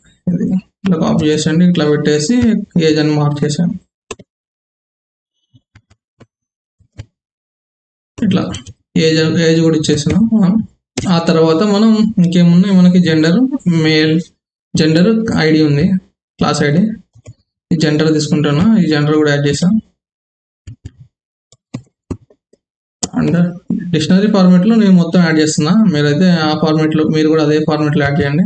ఇట్లా కాపీ చేసేయండి, ఇట్లా పెట్టేసి ఏజ్ అని మార్క్ చేసాను. ఇట్లా ఏజ్ కూడా ఇచ్చేసాను. ఆ తర్వాత మనం ఇంకేమున్నాయి, మనకి జెండర్, మేల్ జెండర్ ఐడి ఉంది, క్లాస్ ఐడి. ఈ జెండర్ తీసుకుంటాను, ఈ జెండర్ కూడా యాడ్ చేసాం. అండ్ డిక్షనరీ ఫార్మాట్లో నేను మొత్తం యాడ్ చేస్తున్నా, మీరైతే ఆ ఫార్మాట్లో మీరు కూడా అదే ఫార్మాట్లో యాడ్ చేయండి.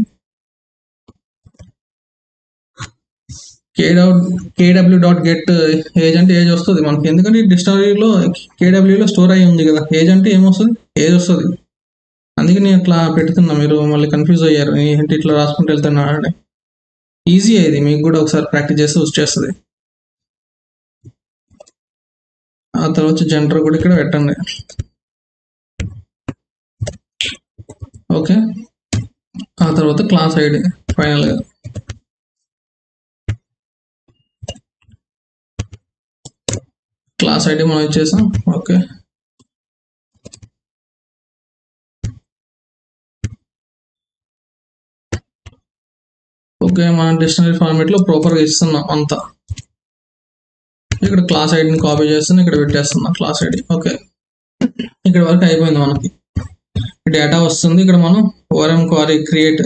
kw.get ఏజ్ అంటే ఏజ్ వస్తుంది మనకి, ఎందుకంటే డిక్షనరీలో కేడబ్ల్యూలో స్టోర్ అయ్యి ఉంది కదా. ఏజ్ అంటే ఏమొస్తుంది, ఏజ్ వస్తుంది. అందుకే నేను ఇట్లా పెడుతున్నా, మీరు మళ్ళీ కన్ఫ్యూజ్ అయ్యారు ఏంటి ఇట్లా రాసుకుంటూ వెళ్తున్నా అంటే. ఈజీ అయ్యేది, మీకు కూడా ఒకసారి ప్రాక్టీస్ చేస్తే వచ్చేస్తుంది. ఆ తర్వాత జెండర్ కూడా ఇక్కడ పెట్టండి. ఓకే, ఆ తర్వాత క్లాస్ ఐడి ఫైనల్గా. క్లాస్ ఐడి మనం ఇచ్చేసాం. ఓకే, ఓకే, మన డిక్షనరీ ఫార్మాట్లో ప్రాపర్గా ఇస్తున్నాం అంతా. ఇక్కడ క్లాస్ ఐడిని కాపీ చేస్తున్నా, ఇక్కడ పెట్టేస్తున్నా క్లాస్ ఐడి. ఓకే, ఇక్కడ వరకు అయిపోయింది. మనకి డేటా వస్తుంది. ఇక్కడ మనం ఓఆర్ఎం క్వరీ క్రియేట్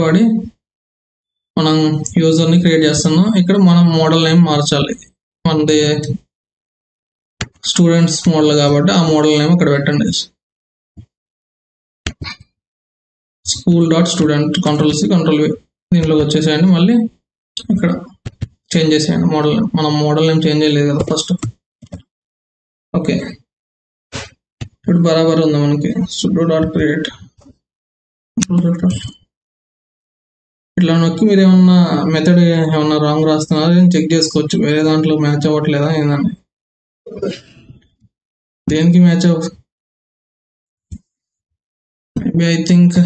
వాడి మనం యూజర్ని క్రియేట్ చేస్తున్నాం. ఇక్కడ మనం మోడల్ నేమ్ మార్చాలి, మనది స్టూడెంట్స్ మోడల్ కాబట్టి ఆ మోడల్ నేమ్ ఇక్కడ పెట్టండి. school.student, Ctrl+C Ctrl+V దీంట్లోకి వచ్చేసేయండి. మళ్ళీ ఇక్కడ చేంజ్ చేసేయండి మోడల్ నేమ్. మనం మోడల్ నేమ్ చేంజ్ చేయలేదు కదా ఫస్ట్. ఓకే, ఇప్పుడు బరాబర్ ఉంది మనకి. sudo.create ఇట్లా నొక్కి మీరు ఏమన్నా మెథడ్ ఏమన్నా రాంగ్ రాస్తున్నారా అని చెక్ చేసుకోవచ్చు. వేరే దాంట్లో మ్యాచ్ అవ్వట్లేదా ఏందని, దేనికి మ్యాచ్ అవ్వ, maybe I think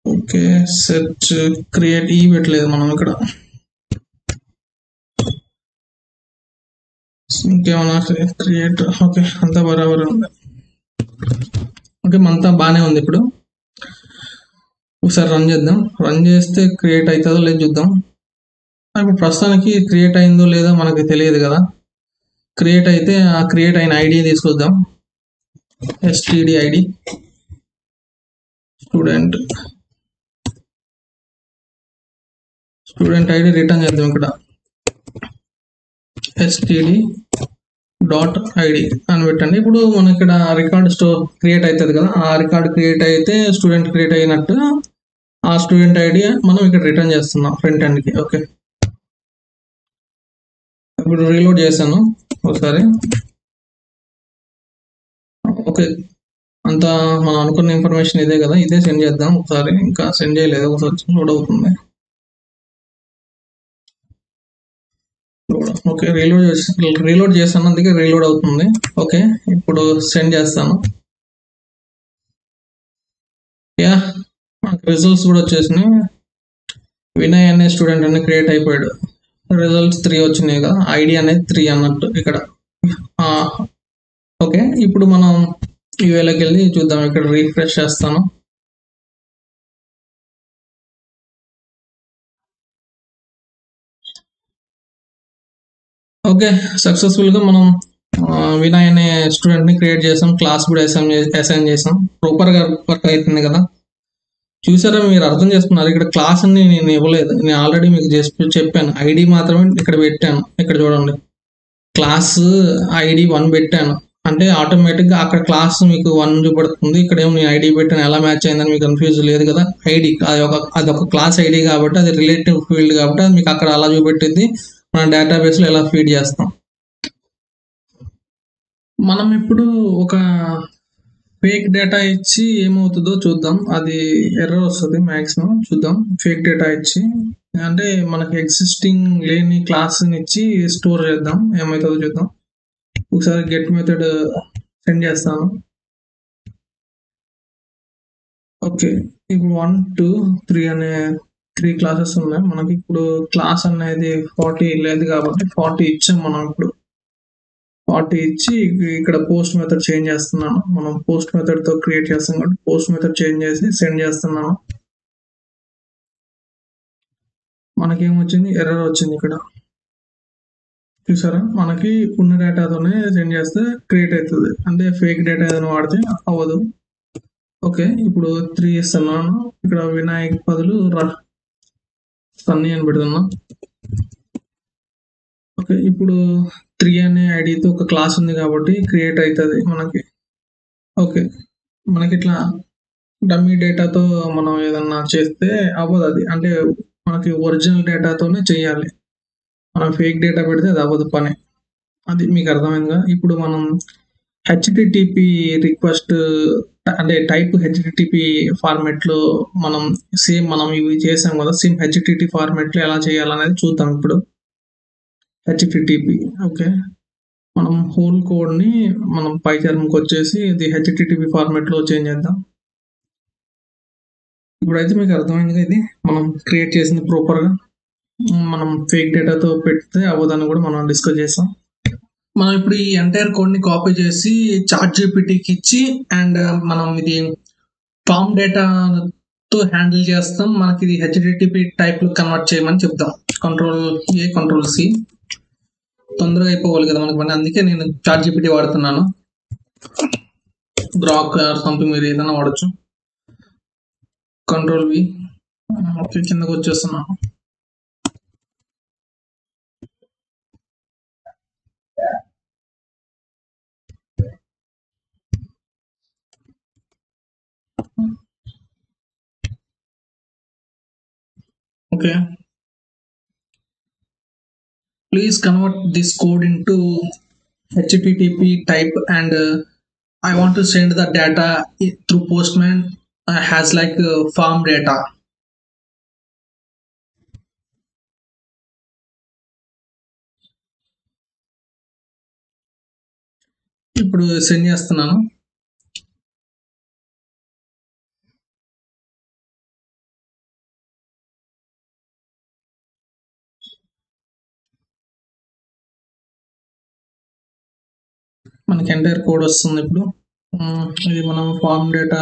okay. Search create ఈ పెట్టలేదు మనం ఇక్కడ. ఇంకేమన్నా క్రియేట్. ఓకే, అంతా బరాబర్ ఉంది. ఓకే, అంతా బాగానే ఉంది. ఇప్పుడు ఒకసారి రన్ చేద్దాం. రన్ చేస్తే క్రియేట్ అవుతుందో లేదు చూద్దాం. ఇప్పుడు ప్రస్తుతానికి క్రియేట్ అయిందో లేదో మనకి తెలియదు కదా. క్రియేట్ అయితే ఆ క్రియేట్ అయిన ఐడి తీసుకొద్దాం. std ID student ID return చేద్దాం. ఇక్కడ std.id అని పెట్టండి. ఇప్పుడు మనకి ఇక్కడ రికార్డ్ క్రియేట్ అవుతుంది కదా. ఆ రికార్డ్ క్రియేట్ అయితే స్టూడెంట్ క్రియేట్ అయినట్టు ఆ స్టూడెంట్ ఐడి మనం ఇక్కడ రిటర్న్ చేస్తున్నాం ఫ్రంట్ ఎండ్కి. ఓకే, ఇప్పుడు రీలోడ్ చేశాను ఒకసారి. ఓకే, అంతా మనం అనుకున్న ఇన్ఫర్మేషన్ ఇదే కదా, ఇదే సెండ్ చేద్దాం ఒకసారి. ఇంకా సెండ్ చేయలేదు, ఒకసారి లోడ్ అవుతుంది. ఓకే, రీలోడ్ చేస్తాను, అందుకే రీలోడ్ అవుతుంది. ఓకే, ఇప్పుడు సెండ్ చేస్తాను. యా, మనకు రిజల్ట్స్ కూడా వచ్చేసినాయి. వినయ్ అనే స్టూడెంట్ అనేది క్రియేట్ అయిపోయాడు. రిజల్ట్స్ 3 వచ్చినాయి కదా, ఐడి అనేది 3 అన్నట్టు ఇక్కడ. ఓకే, ఇప్పుడు మనం యూఏలోకి వెళ్ళి చూద్దాం. ఇక్కడ రీఫ్రెష్ చేస్తాను. ఓకే, సక్సెస్ఫుల్గా మనం వినయ్ అనే స్టూడెంట్ని క్రియేట్ చేసాం. క్లాస్ కూడా అసైన్ చేసాం. ప్రాపర్గా వర్క్ అవుతుంది కదా. చూసారా, మీరు అర్థం చేసుకున్నారు. ఇక్కడ క్లాస్ అని నేను ఇవ్వలేదు, నేను ఆల్రెడీ మీకు చెప్పాను. ఐడి మాత్రమే ఇక్కడ పెట్టాను. ఇక్కడ చూడండి, క్లాస్ ఐడి 1 పెట్టాను అంటే ఆటోమేటిక్గా అక్కడ క్లాస్ మీకు 1 చూపడుతుంది. ఇక్కడ ఏమో నేను ఐడి పెట్టాను, ఎలా మ్యాచ్ అయిందని మీకు కన్ఫ్యూజ్ లేదు కదా. ఐడి అదొక క్లాస్ ఐడి కాబట్టి, అది రిలేటివ్ ఫీల్డ్ కాబట్టి అది మీకు అక్కడ అలా చూపెట్టింది. మన డేటాబేస్లో ఎలా ఫీడ్ చేస్తాం. మనం ఇప్పుడు ఒక ఫేక్ డేటా ఇచ్చి ఏమవుతుందో చూద్దాం. అది ఎర్రర్ వస్తుంది మ్యాక్సిమం. చూద్దాం, ఫేక్ డేటా ఇచ్చి అంటే మనకి ఎగ్జిస్టింగ్ లేని క్లాస్ని ఇచ్చి స్టోర్ చేద్దాం, ఏమవుతుందో చూద్దాం. ఒకసారి గెట్ మెథడ్ సెండ్ చేస్తాను. ఓకే, ఇప్పుడు 1, 2, 3 అనే 3 క్లాసెస్ ఉన్నాయి మనకి. ఇప్పుడు క్లాస్ అనేది 40 లేదు కాబట్టి 40 ఇచ్చాం మనం. ఇప్పుడు 40 ఇచ్చి ఇక్కడ పోస్ట్ మెథడ్ చేంజ్ చేస్తున్నాను. మనం పోస్ట్ మెథడ్ తో క్రియేట్ చేస్తాం కాబట్టి పోస్ట్ మెథడ్ చేంజ్ చేసి సెండ్ చేస్తున్నాను. మనకేమొచ్చింది, ఎర్రర్ వచ్చింది ఇక్కడ చూసారా. మనకి ఉన్న డేటాతోనే సెండ్ చేస్తే క్రియేట్ అవుతుంది, అంటే ఫేక్ డేటా ఏదైనా వాడితే అవ్వదు. ఓకే, ఇప్పుడు 3 ఇస్తున్నాను. ఇక్కడ వినాయక్ బదులు సన్నీ అని పెడుతున్నా. ఓకే, ఇప్పుడు 3 అనే ఐడితో ఒక క్లాస్ ఉంది కాబట్టి క్రియేట్ అవుతుంది మనకి. ఓకే, మనకి ఇట్లా డమ్మీ డేటాతో మనం ఏదన్నా చేస్తే అవ్వదు అది, అంటే మనకి ఒరిజినల్ డేటాతోనే చేయాలి. మనం ఫేక్ డేటా పెడితే అది అవ్వదు పని. అది మీకు అర్థమైందిగా. ఇప్పుడు మనం హెచ్టిటిపి రిక్వెస్ట్ అంటే టైప్ హెచ్టిటిపి ఫార్మెట్ లో మనం ఇవి చేసాం కదా, సేమ్ హెచ్టిటిపి ఫార్మెట్ లో ఎలా చేయాలనేది చూద్దాం ఇప్పుడు. హెచ్టిటిపి ఓకే, మనం హోల్ కోడ్ ని మనం పైథాన్కి వచ్చేసి ఇది హెచ్టిటిపి ఫార్మెట్ లో చేంజ్ చేద్దాం. ఇప్పుడైతే మీకు అర్థమైంది ఇది మనం క్రియేట్ చేసింది ప్రాపర్ గా. మనం ఫేక్ డేటాతో పెడితే అవ్వదని కూడా మనం డిస్కస్ చేసాం. మనం ఇప్పుడు ఈ ఎంటైర్ కోడ్ ని కాపీ చేసి చాట్ జీపీటీకి ఇచ్చి అండ్ మనం ఇది ఫామ్ డేటాతో హ్యాండిల్ చేస్తాం. మనకి ఇది హెచ్టిటిపి టైప్ లో కన్వర్ట్ చేయమని చెప్తాం. Ctrl+A Ctrl+C, తొందరగా అయిపోవాలి కదా మనకి పని. అందుకే నేను చాట్ జీపీటీ వాడుతున్నాను. గ్రాక్ సంథింగ్ మీరు ఏదైనా వాడచ్చు. Ctrl+V. ఓకే, కిందకు వచ్చేస్తున్నాను. Okay, please convert this code into HTTP type and I want to send the data through Postman has like farm data. ఇప్పుడు సెండ్ చేస్తున్నాను. మనకి ఎంటైర్ కోడ్ వస్తుంది ఇప్పుడు. ఇది మనం ఫార్మ్ డేటా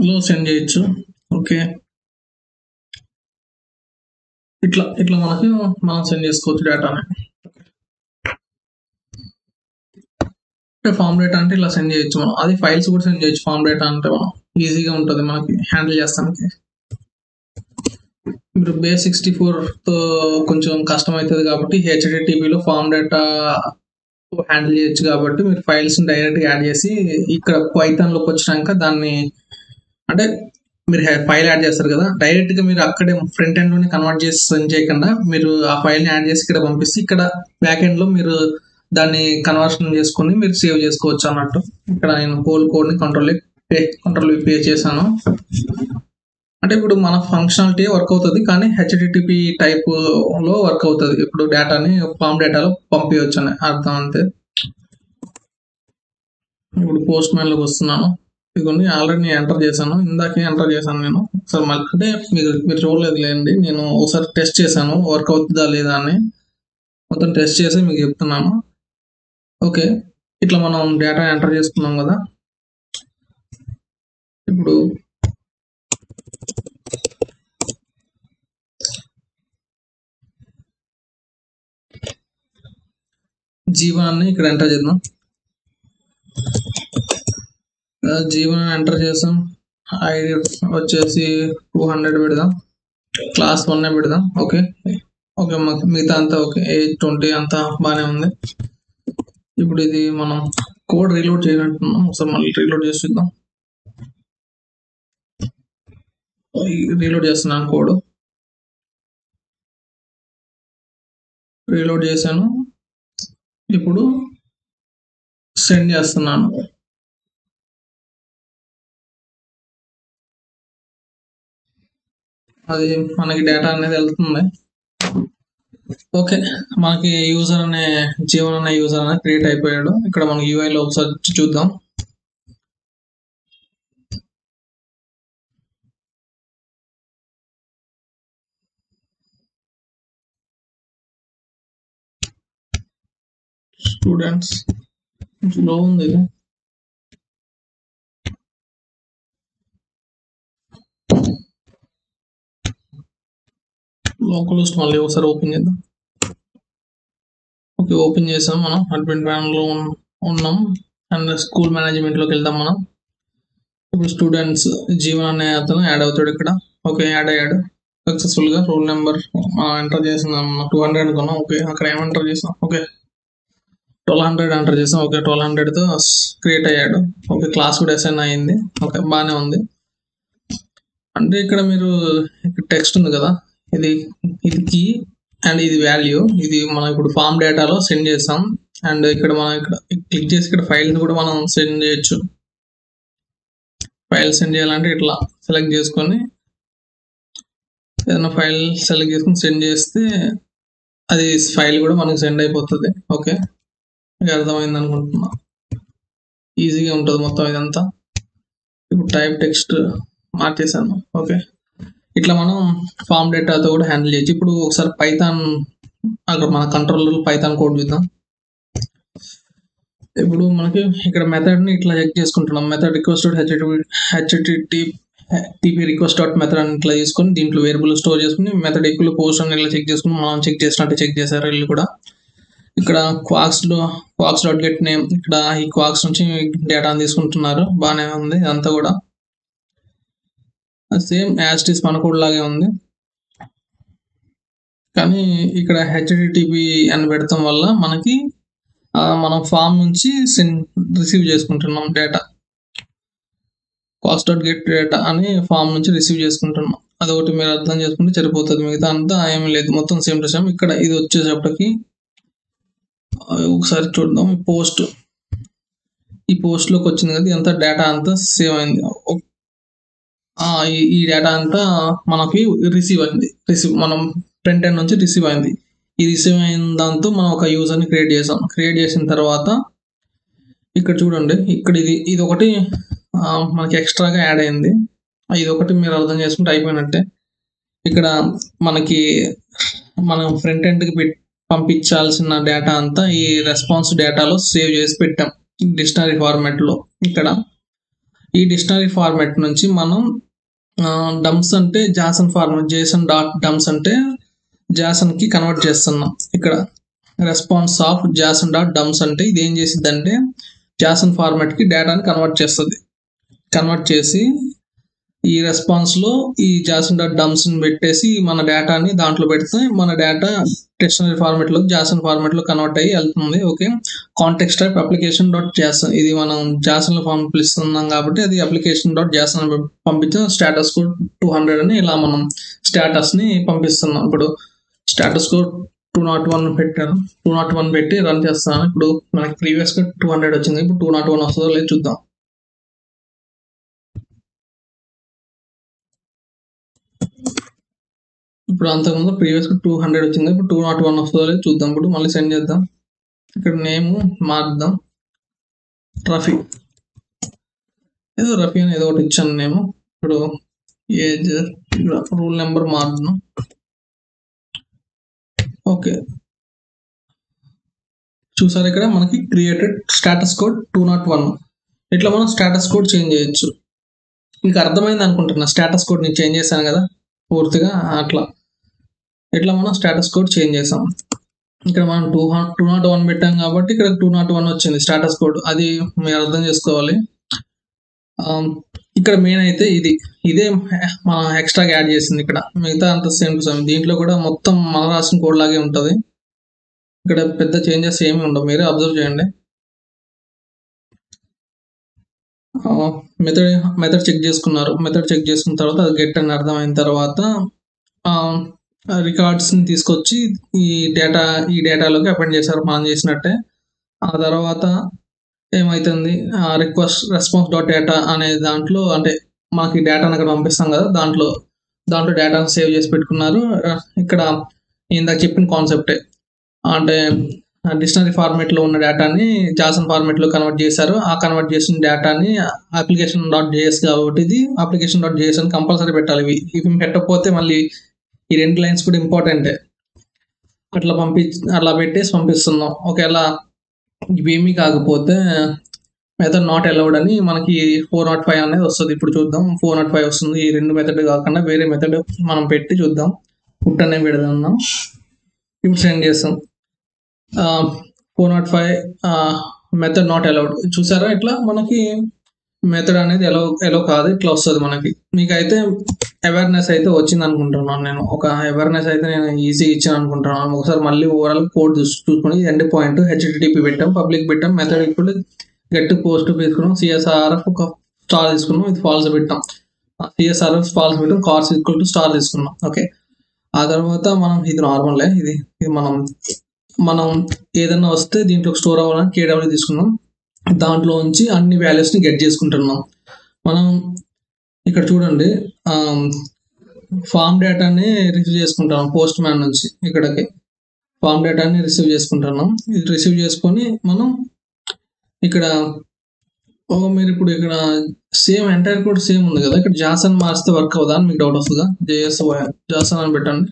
లో సెండ్ చేయొచ్చు. ఓకే, ఇట్లా ఇట్లా మనం సెండ్ చేసుకోవచ్చు డేటాని. అంటే ఫార్మ్ డేటా అంటే ఇలా సెండ్ చేయొచ్చు మనం. అది ఫైల్స్ కూడా సెండ్ చేయొచ్చు. ఫార్మ్ డేటా అంటే మనం ఈజీగా ఉంటుంది మనకి హ్యాండిల్ చేస్తానికి. మీరు బేస్ 64 తో కొంచెం కష్టం అవుతుంది కాబట్టి హెచ్టిటిపిలో ఫార్మ్ డేటా హ్యాండిల్ చేయొచ్చు కాబట్టి మీరు ఫైల్స్ డైరెక్ట్ గా యాడ్ చేసి ఇక్కడ పైథాన్ లోకి వచ్చినాక దాన్ని అంటే మీరు ఫైల్ యాడ్ చేస్తారు కదా, డైరెక్ట్ గా మీరు అక్కడే ఫ్రంట్ ఎండ్ లోనే కన్వర్ట్ చేసి సెండ్ చేయకుండా మీరు ఆ ఫైల్ ని యాడ్ చేసి ఇక్కడ పంపిస్తే ఇక్కడ బ్యాక్ ఎండ్ లో మీరు దాన్ని కన్వర్షన్ చేసుకుని మీరు సేవ్ చేసుకోవచ్చు అన్నట్టు. ఇక్కడ నేను హోల్ కోడ్ ని కంట్రోల్ పే చేశాను. అంటే ఇప్పుడు మన ఫంక్షనాలిటీ వర్క్ అవుతుంది కానీ హెచ్టిటిపి టైప్ లో వర్క్ అవుతుంది. ఇప్పుడు డేటాని ఫామ్ డేటాలో పంపించవచ్చు అని అర్థం అంతే. ఇప్పుడు పోస్ట్ మ్యాన్ లోకి వస్తున్నాను. ఇదిగోండి ఆల్రెడీ నేను ఎంటర్ చేశాను, ఇందాకే ఎంటర్ చేశాను నేను. ఒకసారి మళ్ళీ అంటే మీరు చూడలేదు లేండి, నేను ఒకసారి టెస్ట్ చేశాను వర్క్ అవుతుందా లేదా అని. మొత్తం టెస్ట్ చేసి మీకు చెప్తున్నాను. ఓకే, ఇట్లా మనం డేటా ఎంటర్ చేసుకున్నాం కదా. ఇప్పుడు జీవనాన్ని ఇక్కడ ఎంటర్ చేద్దాం. జీవన్ ఎంటర్ చేసాం. ఐడి వచ్చేసి 200 పెడదాం. క్లాస్ 1 పెడదాం. ఓకే ఓకే, మిగతా అంతా ఓకే. ఏజ్ 20 అంతా బాగానే ఉంది. ఇప్పుడు ఇది మనం కోడ్ రీలోడ్ చేయనట్టున్నాం. ఒకసారి మళ్ళీ రీలోడ్ చేసి చూద్దాం. రీలోడ్ చేస్తున్నాను కోడ్. రీలోడ్ చేశాను. ఇప్పుడు సెండ్ చేస్తున్నాను. అది మనకి డేటా అనేది వెళ్తుంది. ఓకే, మనకి యూజర్ అనే జీవన్ అనే యూజర్ అనేది క్రియేట్ అయిపోయాడు. ఇక్కడ మనకి UI లో ఒకసారి చూద్దాం. స్టూడెంట్స్ లో ఉంది ఇది. లోకల్ లిస్ట్ మళ్ళీ ఒకసారి ఓపెన్ చేద్దాం. ఓకే, ఓపెన్ చేసాం. మనం అడ్మిన్ ప్యానల్లో ఉన్నాం అండ్ స్కూల్ మేనేజ్మెంట్లోకి వెళ్దాం. మనం ఇప్పుడు స్టూడెంట్స్ జీవన్ అనే అతను యాడ్ అవుతాడు ఇక్కడ. ఓకే, యాడ్ అయ్యాడు సక్సెస్ఫుల్గా. రోల్ నెంబర్ ఎంటర్ చేసినాం 200 అనుకున్నాం. ఓకే, అక్కడ ఏం ఎంటర్ చేసాం? ఓకే 1200 ఎంటర్ చేసాం. ఓకే 1200తో క్రియేట్ అయ్యాడు. ఓకే, క్లాస్ కూడా అసైన్ అయ్యింది. ఓకే, బాగానే ఉంది. అంటే ఇక్కడ మీరు టెక్స్ట్ ఉంది కదా, ఇది కీ అండ్ ఇది వాల్యూ. ఇది మనం ఇప్పుడు ఫామ్ డేటాలో సెండ్ చేసాం. అండ్ ఇక్కడ మనం ఇక్కడ క్లిక్ చేసి ఇక్కడ ఫైల్ని కూడా మనం సెండ్ చేయొచ్చు. ఫైల్ సెండ్ చేయాలంటే ఇట్లా సెలెక్ట్ చేసుకొని ఏదైనా ఫైల్ సెలెక్ట్ చేసుకొని సెండ్ చేస్తే అది ఫైల్ కూడా మనకి సెండ్ అయిపోతుంది. ఓకే, మీకు అర్థమైంది అనుకుంటున్నా. ఈజీగా ఉంటుంది మొత్తం ఇదంతా. ఇప్పుడు టైప్ టెక్స్ట్ మార్చేసాను. ఓకే, ఇట్లా మనం ఫామ్ డేటాతో కూడా హ్యాండిల్ చేయొచ్చు. ఇప్పుడు ఒకసారి పైథాన్ అక్కడ మన కంట్రోలర్ పైథాన్ కోడ్ చూద్దాం. ఇప్పుడు మనకి ఇక్కడ మెథడ్ని ఇట్లా చెక్ చేసుకుంటున్నాం. Method request HTTP request dot method అని ఇట్లా తీసుకొని దీంట్లో వేరియబుల్ స్టోర్ చేసుకుని మెథడ్ ఎక్కువ పోస్ట్ అని ఇట్లా చెక్ చేసుకుని మనం చెక్ చేసినట్టు చెక్ చేశారు వీళ్ళు కూడా. ఇక్కడ క్వాక్స్ డాట్ గెట్ నేమ్, ఇక్కడ ఈ క్వాక్స్ నుంచి డేటాను తీసుకుంటున్నారు. బాగానే ఉంది అంతా కూడా. సేమ్ యాజ్ ఇట్ ఈస్ మన కోడ్ లాగే ఉంది. కానీ ఇక్కడ హెచ్టిటిపి అని పెడతాం వల్ల మనకి మనం ఫామ్ నుంచి రిసీవ్ చేసుకుంటున్నాం data. Cost dot get data అని ఫామ్ నుంచి రిసీవ్ చేసుకుంటున్నాం. అదొకటి మీరు అర్థం చేసుకుంటే సరిపోతుంది. మిగతా అంతా ఏమీ లేదు, మొత్తం సేమ్ టు సేమ్. ఇక్కడ ఇది వచ్చేటప్పటికి ఒకసారి చూద్దాం. ఈ పోస్ట్లోకి వచ్చింది కదా, ఇదంతా డేటా అంతా సేవ్ అయింది. ఈ డేటా అంతా మనకి రిసీవ్ అయింది. మనం ఫ్రంట్ ఎండ్ నుంచి రిసీవ్ అయింది. ఈ రిసీవ్ అయిన దాంతో మనం ఒక యూజర్ని క్రియేట్ చేసాం. క్రియేట్ చేసిన తర్వాత ఇక్కడ చూడండి, ఇక్కడ ఇది ఒకటి మనకి ఎక్స్ట్రాగా యాడ్ అయింది. ఇది ఒకటి మీరు అర్థం చేసుకుంటే అయిపోయినట్టే. ఇక్కడ మనం ఫ్రంట్ ఎండ్కి పంపించాల్సిన డేటా అంతా ఈ రెస్పాన్స్ డేటాలో సేవ్ చేసి పెట్టాం డిక్షనరీ ఫార్మాట్లో. ఇక్కడ ఈ డిక్షనరీ ఫార్మాట్ నుంచి మనం డమ్స్ అంటే జాసన్ ఫార్మాట్, జేసన్ డాట్ డమ్స్ అంటే జాసన్కి కన్వర్ట్ చేస్తున్నాం. ఇక్కడ రెస్పాన్స్ ఆఫ్ జాసన్ డాట్ డమ్స్ అంటే ఇది ఏం చేసిద్ది అంటే జాసన్ ఫార్మాట్కి డేటాని కన్వర్ట్ చేస్తుంది. కన్వర్ట్ చేసి ఈ రెస్పాన్స్లో ఈ జాసన్ డాట్ డమ్స్ని పెట్టేసి మన డేటాని దాంట్లో పెడితే మన డేటా డిక్షనరీ ఫార్మాట్లో జాసన్ ఫార్మాట్లో కన్వర్ట్ అయ్యి వెళ్తుంది. Okay, context type application dot Jason, ఇది మనం జాసన్లో పంపిస్తున్నాం కాబట్టి అది అప్లికేషన్ డాట్ జాసన్ పంపించిన స్టేటస్ కోడ్ 200 అని ఇలా మనం స్టేటస్ని పంపిస్తున్నాం. ఇప్పుడు స్టేటస్ కోడ్ 201 పెట్టాను. 201 పెట్టి రన్ చేస్తాను. ఇప్పుడు మనకి ప్రీవియస్గా 200 వచ్చింది. ఇప్పుడు 201 వస్తుందో లేదు చూద్దాం. ఇప్పుడు అంతకుముందు ప్రీవియస్గా 200 వచ్చింది. ఇప్పుడు 201 వస్తుందో లేదు చూద్దాం. ఇప్పుడు మళ్ళీ సెండ్ చేద్దాం. ఇక్కడ నేమ్ మార్చుదాం, రఫీ. రఫీ అని ఏదో ఒకటి ఇచ్చాను నేమ్. ఇప్పుడు ఏజ్, రూల్ నెంబర్ మార్చుదాం. ఓకే, చూసారు ఇక్కడ మనకి క్రియేటెడ్ స్టేటస్ కోడ్ 201. ఇట్లా మనం స్టేటస్ కోడ్ చేంజ్ చేయొచ్చు. మీకు అర్థమైంది అనుకుంటున్నా. స్టేటస్ కోడ్ నేను చేంజ్ చేశాను కదా పూర్తిగా. ఇట్లా మనం స్టేటస్ కోడ్ చేంజ్ చేసాం. ఇక్కడ మనం 201 పెట్టాం కాబట్టి ఇక్కడ 201 వచ్చింది స్టేటస్ కోడ్. అది మీరు అర్థం చేసుకోవాలి. ఇక్కడ మెయిన్ అయితే ఇదే మనం ఎక్స్ట్రాగా యాడ్ చేసింది. ఇక్కడ మిగతా అంత సేమ్ టు సేమ్. దీంట్లో కూడా మొత్తం మన రాసిన కోడ్ లాగే ఉంటుంది. ఇక్కడ పెద్ద చేంజెస్ ఏమి ఉండవు, మీరే అబ్జర్వ్ చేయండి. మెథడ్ చెక్ చేసుకున్నారు. మెథడ్ చెక్ చేసుకున్న తర్వాత అది గెట్ అని అర్థమైన తర్వాత రికార్డ్స్ని తీసుకొచ్చి ఈ డేటాలోకి అపెండ్ చేశారు మనం చేసినట్టే. ఆ తర్వాత ఏమవుతుంది, రెస్పాన్స్ డాట్ డేటా అనే దాంట్లో అంటే మనకి డేటాను అక్కడ పంపిస్తాం కదా, దాంట్లో డేటాను సేవ్ చేసి పెట్టుకున్నారు. ఇక్కడ ఇందాక చెప్పిన కాన్సెప్టే, అంటే డిక్షనరీ ఫార్మేట్లో ఉన్న డేటాని జాసన్ ఫార్మేట్లో కన్వర్ట్ చేశారు. ఆ కన్వర్ట్ చేసిన డేటాని అప్లికేషన్ డాట్ జేఎస్ కాబట్టి ఇది అప్లికేషన్ డాట్ జేఎస్ అని కంపల్సరీ పెట్టాలి. ఇవి పెట్టకపోతే మళ్ళీ ఈ 2 లైన్స్ కూడా ఇంపార్టెంటే. అట్లా పెట్టేసి పంపిస్తున్నాం. ఒకవేళ ఇవేమీ కాకపోతే మెథడ్ నాట్ అలౌడ్ అని మనకి 405 అనేది వస్తుంది. ఇప్పుడు చూద్దాం 405 వస్తుంది. ఈ రెండు మెథడ్ కాకుండా వేరే మెథడ్ మనం పెట్టి చూద్దాం. పుట్ అనే పెడదాం. ఇప్పుడు సెండ్ చేస్తాం. 405 మెథడ్ నాట్ అలౌడ్ చూసారా, ఇట్లా మనకి మెథడ్ అనేది ఎలో కాదు, ఇట్లా వస్తుంది మనకి. మీకైతే అవేర్నెస్ అయితే వచ్చింది అనుకుంటున్నాను. నేను ఒక అవేర్నెస్ అయితే నేను ఈజీగా ఇచ్చాను అనుకుంటున్నాను. ఒకసారి మళ్ళీ ఓవరాల్ కోడ్ చూసుకొని ఎండ్ పాయింట్ HTTP పెట్టాం, పబ్లిక్ పెట్టాం, మెథడ్ ఇప్పుడు గెట్ పోస్ట్ తీసుకున్నాం, CSRF ఒక స్టార్ తీసుకున్నాం, ఇది ఫాల్స్ పెట్టాం, CSRF ఫాల్స్ పెట్టాం, కార్స్ ఈక్వల్ టు స్టార్ తీసుకున్నాం. ఓకే, ఆ తర్వాత మనం ఇది నార్మలే, ఇది మనం ఏదైనా వస్తే దీంట్లో స్టోర్ అవ్వాలని KW తీసుకున్నాం. దాంట్లో నుంచి అన్ని వాల్యూస్ని గెట్ చేసుకుంటున్నాం. మనం ఇక్కడ చూడండి ఫామ్ డేటాని రిసీవ్ చేసుకుంటాం పోస్ట్ మ్యాన్ నుంచి. ఇక్కడికి ఫామ్ డేటాని రిసీవ్ చేసుకుంటున్నాం. ఇది రిసీవ్ చేసుకొని మనం ఇక్కడ మీరు ఇప్పుడు ఇక్కడ సేమ్ ఎంటైర్ కోడ్ సేమ్ ఉంది కదా, ఇక్కడ జాసన్ మార్చితే వర్క్ అవుదా అని మీకు డౌట్ వస్తుందా. జాసన్ అని పెట్టండి.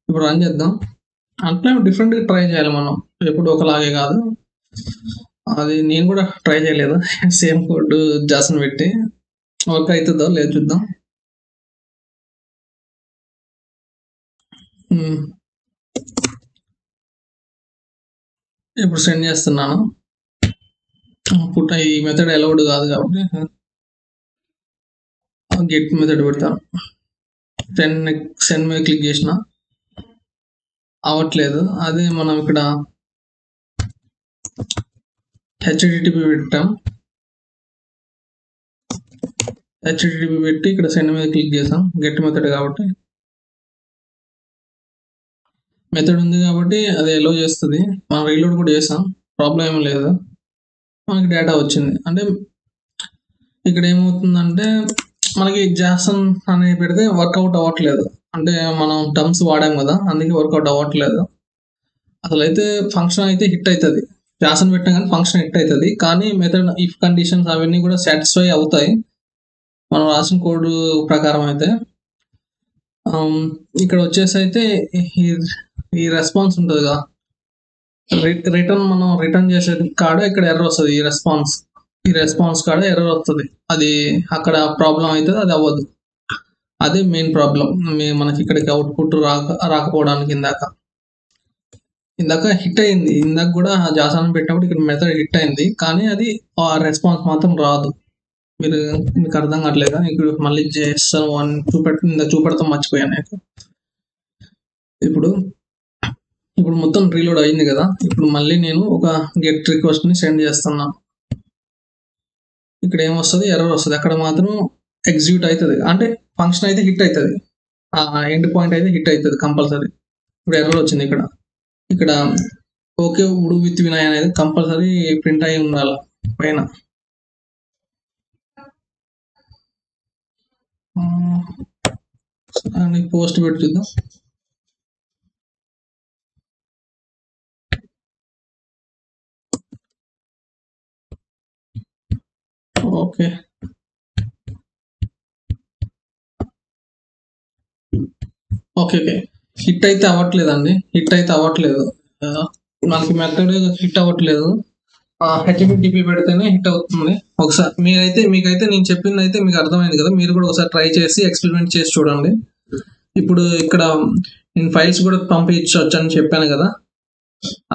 ఇప్పుడు రన్ చేద్దాం. అట్లా డిఫరెంట్గా ట్రై చేయాలి మనం, ఎప్పుడు ఒకలాగే కాదు. అది నేను కూడా ట్రై చేయలేదు, సేమ్ కోడ్ జాసన్ పెట్టి వర్క్ అవుతుందో లేదు చూద్దాం. ఇప్పుడు సెండ్ చేస్తున్నాను. పుట్ ఈ మెథడ్ అలౌడ్ కాదు కాబట్టి గెట్ మెథడ్ పెడతాను. సెండ్ మీద క్లిక్ చేసిన అవ్వట్లేదు. అదే మనం ఇక్కడ HTTP పెట్టాం. HTTP పెట్టి ఇక్కడ సెండ్ మీద క్లిక్ చేసాం. గెట్ మెథడ్ కాబట్టి మెథడ్ ఉంది కాబట్టి అది ఎలో చేస్తుంది. మనం రీలోడ్ కూడా చేసాం, ప్రాబ్లం ఏమీ లేదు. మనకి డేటా వచ్చింది. అంటే ఇక్కడ ఏమవుతుందంటే మనకి జాసన్ అనేది పెడితే వర్కౌట్ అవ్వట్లేదు. అంటే మనం టర్మ్స్ వాడాం కదా, అందుకే వర్కౌట్ అవ్వట్లేదు. అసలు అయితే ఫంక్షన్ అయితే హిట్ అవుతుంది, జాసన్ పెట్టినా కానీ ఫంక్షన్ హిట్ అవుతుంది. కానీ మెథడ్ ఇఫ్ కండిషన్స్ అవన్నీ కూడా సాటిస్ఫై అవుతాయి మనం రాసిన కోడ్ ప్రకారం. అయితే ఇక్కడ వచ్చేసి అయితే ఈ రెస్పాన్స్ ఉంటుంది కదా, మనం రిటర్న్ చేసే కాడ ఇక్కడ ఎర్రర్ వస్తుంది. ఈ రెస్పాన్స్ కాడ ఎర్రర్ వస్తుంది. అది అక్కడ ప్రాబ్లం అవుతుంది, అది అవ్వదు. అదే మెయిన్ ప్రాబ్లం మనకి ఇక్కడికి అవుట్పుట్ రాకపోవడానికి. ఇందాక హిట్ అయింది, ఇందాక కూడా జాసన్ పెట్టినప్పుడు ఇక్కడ మెథడ్ హిట్ అయింది, కానీ అది ఆ రెస్పాన్స్ మాత్రం రాదు. మీకు అర్థం కావట్లేదా? ఇప్పుడు మళ్ళీ చేస్తాను అని చూపెడతాం, మర్చిపోయాను నేను. ఇప్పుడు మొత్తం రీలోడ్ అయింది కదా. ఇప్పుడు మళ్ళీ నేను ఒక గెట్ రిక్వెస్ట్ ని సెండ్ చేస్తున్నా. ఇక్కడ ఏమొస్తుంది, ఎర్రర్ వస్తుంది. అక్కడ మాత్రం ఎగ్జిక్యూట్ అవుతుంది, అంటే ఫంక్షన్ అయితే హిట్ అవుతుంది, ఆ ఎండ్ పాయింట్ అయితే హిట్ అవుతుంది కంపల్సరీ. ఇప్పుడు ఎర్రర్ వచ్చింది ఇక్కడ ఓకే ఉడు విత్ వినయ్ అనేది కంపల్సరీ ప్రింట్ అయి ఉండాలి పైన. పోస్ట్ పెట్టి చూద్దాం. ఓకే, హిట్ అయితే అవ్వట్లేదండి, మనకి మెథడ్ హిట్ అవ్వట్లేదు. HTTP పెడితేనే హిట్ అవుతుంది. ఒకసారి మీకైతే నేను చెప్పింది అయితే మీకు అర్థమైంది కదా, మీరు కూడా ఒకసారి ట్రై చేసి ఎక్స్పెరిమెంట్ చేసి చూడండి. ఇప్పుడు ఇక్కడ నేను ఫైల్స్ కూడా పంపించవచ్చు అని చెప్పాను కదా,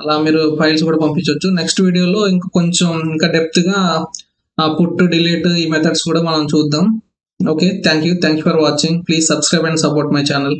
అలా మీరు ఫైల్స్ కూడా పంపించవచ్చు. నెక్స్ట్ వీడియోలో ఇంకా డెప్త్గా పుట్ డిలీట్ ఈ మెథడ్స్ కూడా మనం చూద్దాం. Okay, thank you for watching. Please subscribe and support my channel.